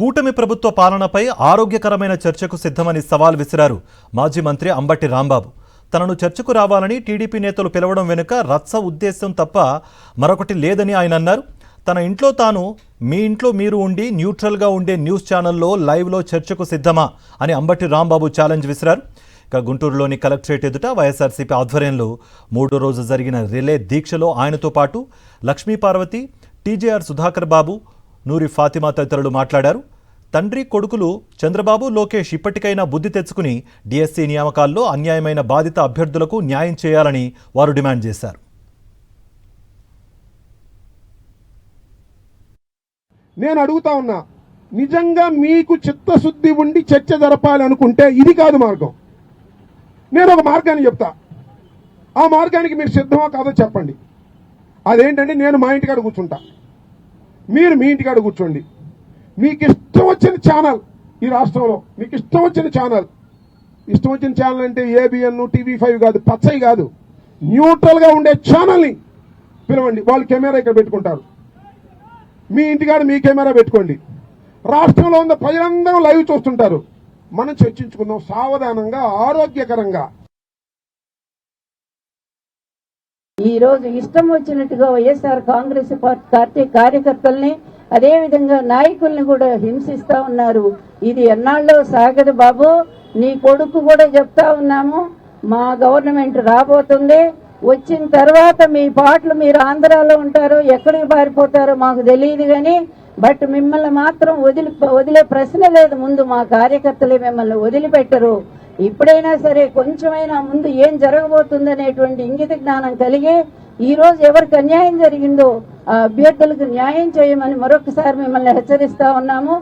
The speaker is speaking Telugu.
కూటమి ప్రభుత్వ పాలనపై ఆరోగ్యకరమైన చర్చకు సిద్ధమని సవాల్ విసిరారు మాజీ మంత్రి అంబటి రాంబాబు. తనను చర్చకు రావాలని టీడీపీ నేతలు పిలవడం వెనుక రచ్చ ఉద్దేశం తప్ప మరొకటి లేదని ఆయన అన్నారు. తన ఇంట్లో తాను, మీ ఇంట్లో మీరు ఉండి న్యూట్రల్గా ఉండే న్యూస్ ఛానల్లో లైవ్లో చర్చకు సిద్ధమా అని అంబటి రాంబాబు ఛాలెంజ్ విసిరారు. ఇక గుంటూరులోని కలెక్టరేట్ ఎదుట వైఎస్ఆర్సీపీ ఆధ్వర్యంలో 3వ రోజు జరిగిన రిలే దీక్షలో ఆయనతో పాటు లక్ష్మీ పార్వతి, టీజేఆర్ సుధాకర్ బాబు, నూరి ఫాతిమా తదితరులు మాట్లాడారు. తండ్రి కొడుకులు చంద్రబాబు, లోకేష్ ఇప్పటికైనా బుద్ధి తెచ్చుకుని డిఎస్సి నియామకాల్లో అన్యాయమైన బాధిత అభ్యర్థులకు న్యాయం చేయాలని వారు డిమాండ్ చేశారు. నేను అడుగుతా ఉన్నా, నిజంగా మీకు చిత్తశుద్ధి ఉండి చర్చ జరపాలి అనుకుంటే ఇది కాదు మార్గం. నేను ఒక మార్గాన్ని చెప్తా, ఆ మార్గానికి మీరు సిద్ధమా కాదో చెప్పండి. అదేంటంటే, నేను మా ఇంటికాడ కూర్చుంటా, మీరు మీ ఇంటికాడ కూర్చోండి. మీకు ఇష్టం వచ్చిన ఛానల్, ఈ రాష్ట్రంలో మీకు ఇష్టం వచ్చిన ఛానల్ అంటే ఏబిఎన్, టీవీ5 కాదు, పచ్చయి కాదు, న్యూట్రల్గా ఉండే ఛానల్ని పిలవండి. వాళ్ళు కెమెరా ఇక్కడ పెట్టుకుంటారు, మీ ఇంటికాడ మీ కెమెరా పెట్టుకోండి. రాష్ట్రంలో ఉన్న ప్రజలందరూ లైవ్ చూస్తుంటారు. మనం చర్చించుకుందాం సావధానంగా, ఆరోగ్యకరంగా. ఈ రోజు ఇష్టం వచ్చినట్టుగా వైఎస్ఆర్ కాంగ్రెస్ పార్టీ కార్యకర్తల్ని, అదే విధంగా నాయకుల్ని కూడా హింసిస్తా ఉన్నారు. ఇది ఎన్నాళ్ళో సాగదు బాబు. నీ కొడుకు కూడా చెప్తా ఉన్నాము, మా గవర్నమెంట్ రాబోతుంది, వచ్చిన తర్వాత మీ పాటలు మీరు ఆంధ్రాలో ఉంటారో ఎక్కడికి పారిపోతారో మాకు తెలియదు కానీ, బట్ మిమ్మల్ని మాత్రం వదిలే ప్రశ్న లేదు. ముందు మా కార్యకర్తలే మిమ్మల్ని వదిలిపెట్టరు. ఇప్పుడైనా సరే కొంచెమైనా ముందు ఏం జరగబోతుంది అనేటువంటి ఇంగిత జ్ఞానం కలిగి, ఈ రోజు ఎవరికి అన్యాయం జరిగిందో ఆ అభ్యర్థులకు న్యాయం చేయమని మరొకసారి మిమ్మల్ని హెచ్చరిస్తా ఉన్నాము.